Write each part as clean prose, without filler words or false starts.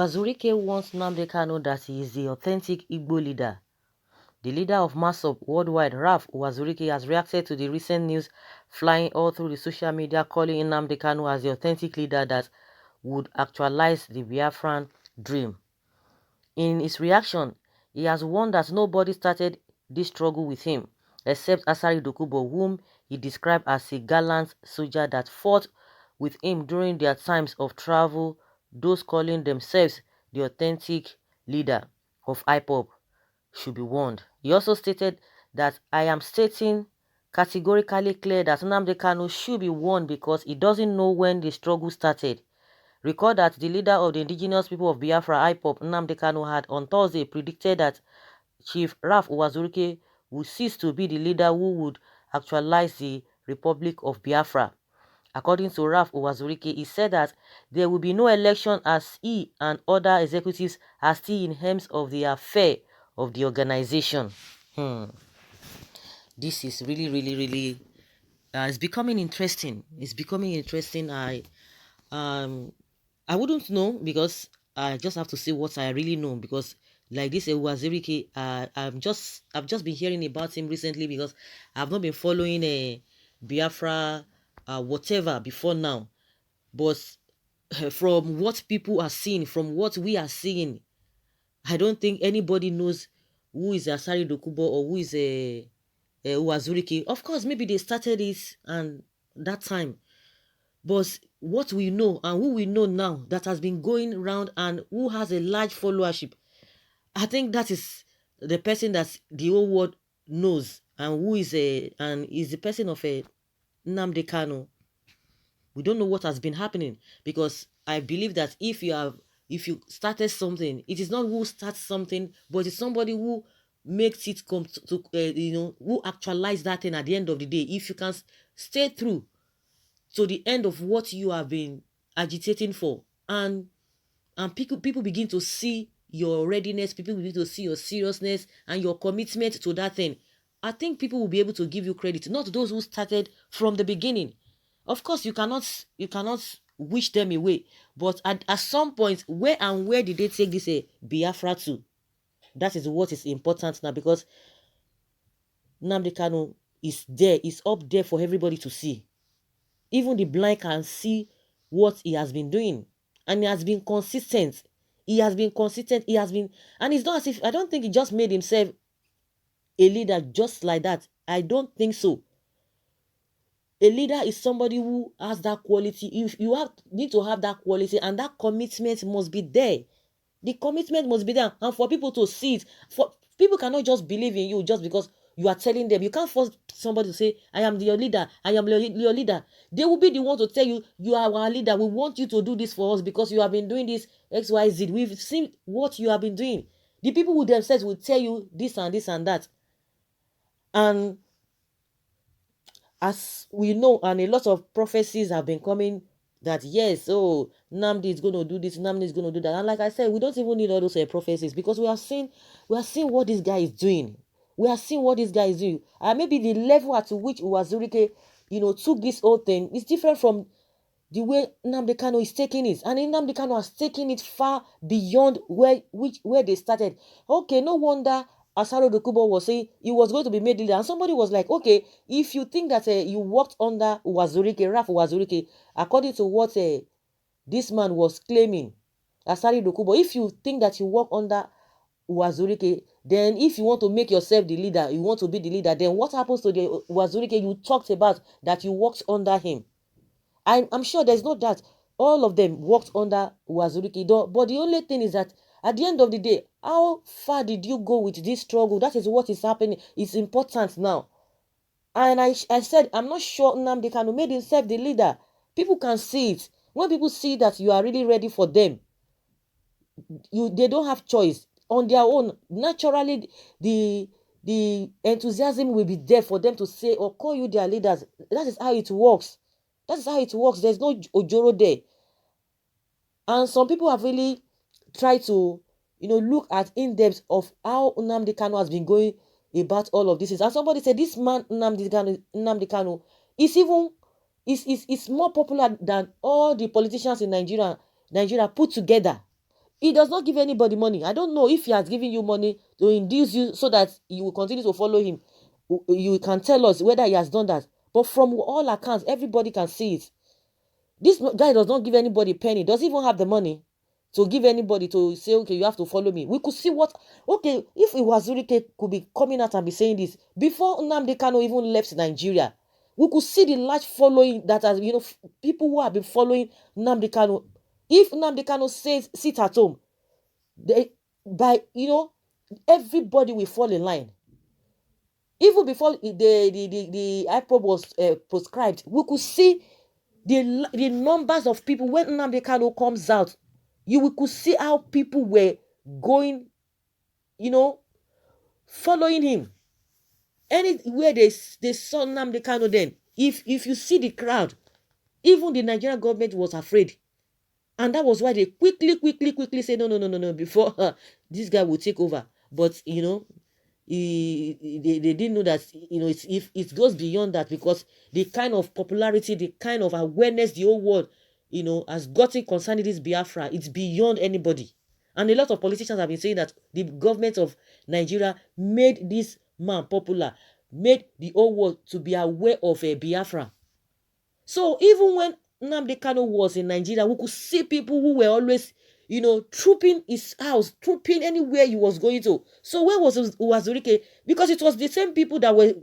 Uwazurike wants Nnamdi Kanu that he is the authentic Igbo leader. The leader of MASOP worldwide, Raf Uwazurike, has reacted to the recent news flying all through the social media calling Nnamdi Kanu as the authentic leader that would actualize the Biafran dream. In his reaction, he has warned that nobody started this struggle with him except Asari Dokubo, whom he described as a gallant soldier that fought with him during their times of travel. Those calling themselves the authentic leader of IPOP should be warned. He also stated that I am stating categorically clear that Nnamdi Kanu should be warned because he doesn't know when the struggle started. Recall that the leader of the indigenous people of Biafra, IPOP, Nnamdi Kanu, had on Thursday predicted that Chief Raf Uwazurike would cease to be the leader who would actualize the Republic of Biafra. According to Raf Uwazurike, he said that there will be no election as he and other executives are still in hands of the affair of the organization. This is really it's becoming interesting. It's becoming interesting. I wouldn't know because I just have to say what I really know, because like this Uwazurike, I've just been hearing about him recently because I've not been following a Biafra whatever before now. But from what people are seeing, from what we are seeing, I don't think anybody knows who is Asari Dokubo or who is a Uwazurike. Of course, maybe they started it and that time. But what we know and who we know now that has been going around and who has a large followership, I think that is the person that the whole world knows and who is the person of a Nnamdi Kanu. We don't know what has been happening, because I believe that if you started something, it is not who starts something, but it's somebody who makes it come to who actualize that thing at the end of the day. If you can stay through to the end of what you have been agitating for, and people begin to see your readiness, people begin to see your seriousness and your commitment to that thing, I think people will be able to give you credit, not those who started from the beginning. Of course, you cannot wish them away, but at some point, where did they take this Biafra to? That is what is important now, because Nnamdi Kanu is there, is up there for everybody to see. Even the blind can see what he has been doing, and he has been consistent. He has been, and it's not as if, I don't think he just made himself a leader just like that. I don't think so. A leader is somebody who has that quality. If you need to have that quality, and that commitment must be there. The commitment must be there, and for people to see it. For people cannot just believe in you just because you are telling them. You can't force somebody to say, I am your leader, I am your leader. They will be the one to tell you, you are our leader, we want you to do this for us because you have been doing this XYZ. We've seen what you have been doing. The people who themselves will tell you this and this and that. And as we know, and a lot of prophecies have been coming, that yes, oh, Nnamdi is going to do this, Nnamdi is going to do that. And like I said, we don't even need all those prophecies, because we are seeing what this guy is doing. We are seeing what this guy is doing. And maybe the level at which Uwazurike, took this whole thing is different from the way Nnamdi Kanu is taking it. And Nnamdi Kanu has taken it far beyond where they started. Okay, no wonder Asaro Dokubo was saying he was going to be made leader. And somebody was like, okay, if you think that you worked under Uwazurike, Raf Uwazurike, according to what this man was claiming, Asari Dokubo, if you think that you work under Uwazurike, then if you want to make yourself the leader, you want to be the leader, then what happens to the Uwazurike you talked about that you worked under him? I'm sure there's no doubt all of them worked under Uwazurike. But the only thing is that at the end of the day, how far did you go with this struggle? That is what is happening. It's important now. And I said, I'm not sure Nnamdi Kanu made himself the leader. People can see it. When people see that you are really ready for them, they don't have choice. On their own, naturally, the enthusiasm will be there for them to say or call you their leaders. That is how it works. That is how it works. There's no ojoro there. And some people have really tried to, look at in-depth of how Nnamdi Kanu has been going about all of this. And somebody said, this man, Nnamdi Kanu, is more popular than all the politicians in Nigeria put together. He does not give anybody money. I don't know if he has given you money to induce you so that you will continue to follow him. You can tell us whether he has done that. But from all accounts, everybody can see it. This guy does not give anybody penny. Does he even have the money to give anybody to say, okay, you have to follow me? We could see what, okay, if Uwazurike could be coming out and be saying this before Nnamdi Kanu even left Nigeria, we could see the large following that has, people who have been following Nnamdi Kanu. If Nnamdi Kanu says sit at home, everybody will fall in line. Even before the IPOB was prescribed, we could see the numbers of people when Nnamdi Kanu comes out. We could see how people were going, following him. Anywhere they saw Nnamdi Kanu, then if you see the crowd, even the Nigerian government was afraid. And that was why they quickly said, no, before this guy will take over. But, they didn't know that, it goes beyond that, because the kind of popularity, the kind of awareness the whole world, has gotten concerning this Biafra, it's beyond anybody. And a lot of politicians have been saying that the government of Nigeria made this man popular, made the whole world to be aware of Biafra. So even when Nnamdi Kanu was in Nigeria, we could see people who were always, trooping his house, trooping anywhere he was going to. So where was Uwazurike? Because it was the same people that were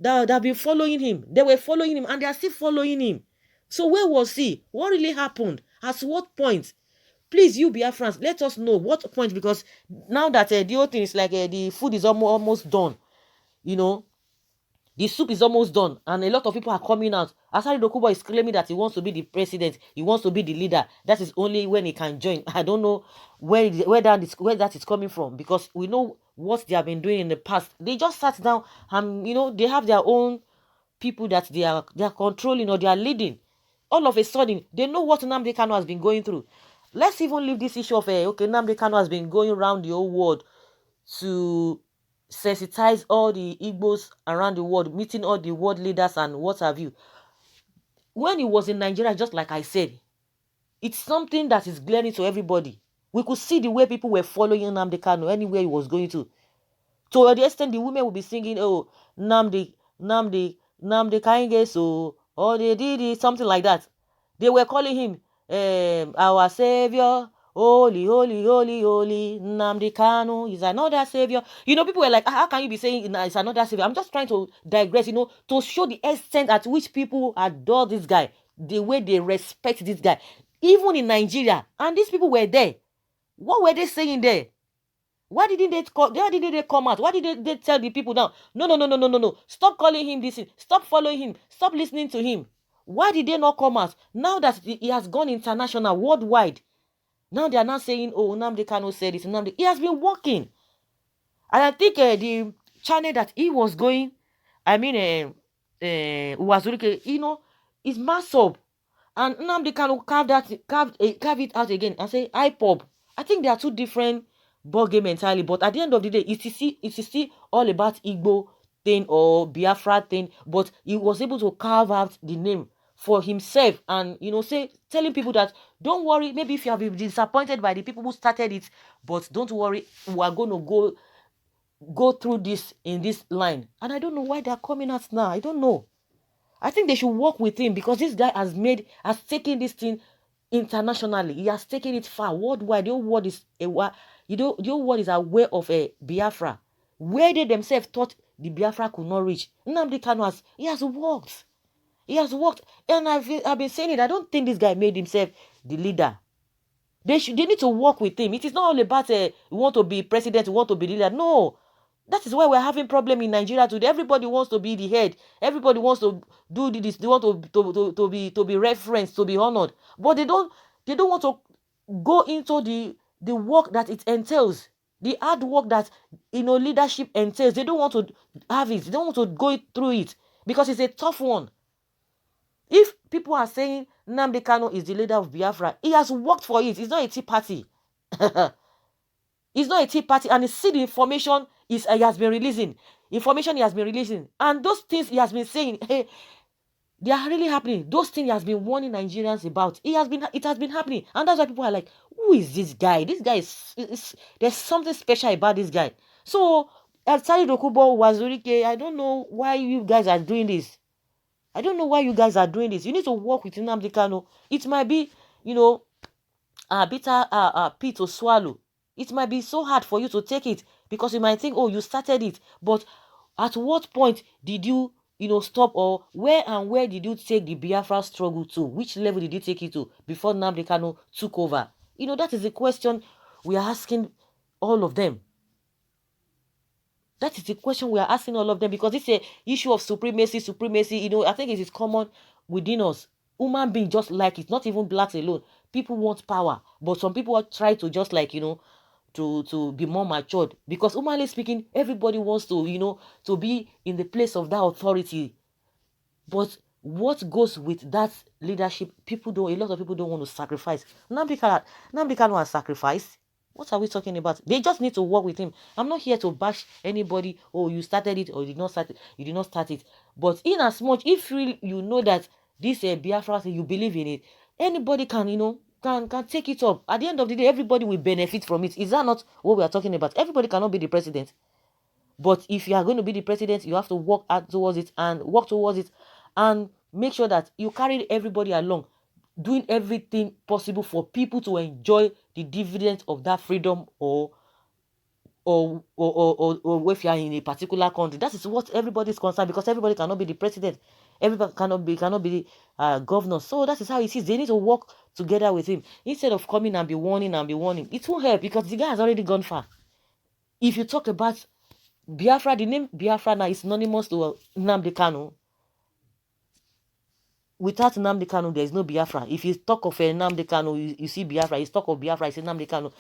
that have been following him. They were following him, and they are still following him. So where was he? What really happened? At what point? Please, you Biafrans, let us know what point, because now that the whole thing is like the food is almost done, the soup is almost done, and a lot of people are coming out. Asari Dokubo is claiming that he wants to be the president, he wants to be the leader. That is only when he can join. I don't know where that is coming from, because we know what they have been doing in the past. They just sat down and they have their own people that they are controlling or they are leading. All of a sudden, they know what Nnamdi Kanu has been going through. Let's even leave this issue of Nnamdi Kanu has been going around the whole world to sensitize all the Igbos around the world, meeting all the world leaders and what have you. When he was in Nigeria, just like I said, it's something that is glaring to everybody. We could see the way people were following Nnamdi Kanu anywhere he was going to. To the extent the women would be singing, oh, Nnamdi Kainge, so, or they did it, something like that. They were calling him our savior. Holy, Nnamdi Kanu is another savior. People were like, how can you be saying it's another savior? I'm just trying to digress, to show the extent at which people adore this guy, the way they respect this guy, even in Nigeria. And these people were there. What were they saying there? Why didn't they come out? Why did they tell the people now? No. Stop calling him this. Stop following him. Stop listening to him. Why did they not come out? Now that he has gone international, worldwide, now they are not saying, oh, Nnamdi Kanu said this. He has been working. And I think the channel that he was going, Uwazurike, is mass up. And Nnamdi Kanu carve it out again and say, IPOB. I think they are two different ball game entirely. But at the end of the day, it's still all about Igbo thing or Biafra thing. But he was able to carve out the name for himself and telling people that don't worry, maybe if you have been disappointed by the people who started it, but don't worry, we are going to go through this in this line. And I don't know why they're coming out now. I don't know. I think they should work with him, because this guy has taken this thing internationally. He has taken it far, worldwide. The whole world is the whole world is aware of a Biafra, where they themselves thought the Biafra could not reach. Nnamdi Kanu has worked. He has worked, and I've been saying it. I don't think this guy made himself the leader. They need to work with him. It is not all about we want to be president, we want to be leader. No, that is why we're having problem in Nigeria today. Everybody wants to be the head. Everybody wants to do this. They want to be referenced, to be honored, but they don't want to go into the work that it entails, the hard work that leadership entails. They don't want to have it. They don't want to go through it, because it's a tough one. If people are saying Nnamdi Kanu is the leader of Biafra, he has worked for it. It's not a tea party. It's not a tea party. And see the information he has been releasing. And those things he has been saying, hey, They are really happening. Those things he has been warning Nigerians about. It has been happening. And that's why people are like, who is this guy? This guy is there's something special about this guy. So Sari Dokubo, Uwazurike, I don't know why you guys are doing this. I don't know why you guys are doing this. You need to work with Nnamdi Kanu. It might be, a bitter pill to swallow. It might be so hard for you to take it because you might think, oh, you started it. But at what point did you, stop, or where did you take the Biafra struggle to? Which level did you take it to before Nnamdi Kanu took over? That is the question we are asking all of them. That is the question we are asking all of them, because it's a issue of supremacy. I think it is common within us. Human beings just like it, not even blacks alone. People want power, but some people try to just to be more matured, because humanly speaking, everybody wants to to be in the place of that authority. But what goes with that leadership, a lot of people don't want to sacrifice. Nnamdi Kanu has sacrificed. What are we talking about? They just need to work with him. I'm not here to bash anybody. Oh, you started it or you did not start it. You did not start it. But in as much, if you know that this Biafra thing, you believe in it, anybody can, can take it up. At the end of the day, everybody will benefit from it. Is that not what we are talking about? Everybody cannot be the president. But if you are going to be the president, you have to work towards it and make sure that you carry everybody along, doing everything possible for people to enjoy the dividends of that freedom, or if you are in a particular country. That is what everybody is concerned, because everybody cannot be the president. Everybody cannot be governor. So that is how it is. They need to work together with him instead of coming and be warning. It won't help, because the guy has already gone far. If you talk about Biafra, the name Biafra now is synonymous to Nnamdi Kanu. Without Nnamdi Kanu, there is no Biafra. If you talk of Nnamdi Kanu, you see Biafra. You talk of Biafra, you see Nnamdi Kanu.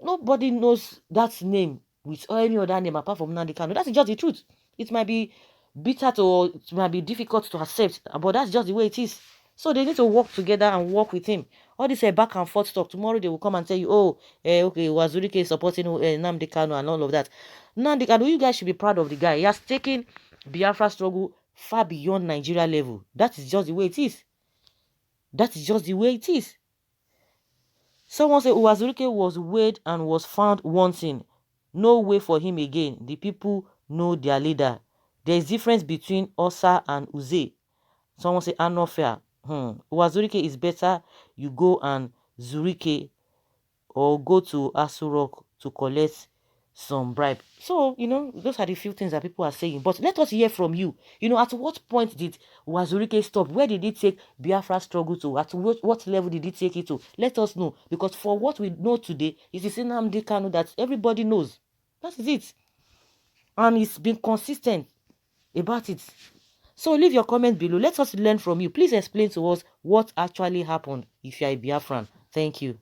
Nobody knows that name with any other name apart from Nnamdi Kanu. That's just the truth. It might be bitter it might be difficult to accept, but that's just the way it is. So they need to work together and work with him. All this back and forth talk. Tomorrow they will come and tell you, oh, okay, Uwazurike is supporting Nnamdi Kanu and all of that. Nnamdi Kanu, you guys should be proud of the guy. He has taken Biafra struggle far beyond Nigeria level. That is just the way it is. That is just the way it is. Someone said Uwazurike was weighed and was found wanting. No way for him again. The people know their leader. There is difference between Osa and Uze. Someone say Anofia. Uwazurike is better. You go and Zurike, or go to Asurok to collect some bribe. So, those are the few things that people are saying. But let us hear from you. At what point did Uwazurike stop? Where did he take Biafra struggle to? At what level did he take it to? Let us know. Because for what we know today, it is Nnamdi Kanu that everybody knows. That is it. And he's been consistent about it. So leave your comment below. Let us learn from you. Please explain to us what actually happened if you are a Biafran. Thank you.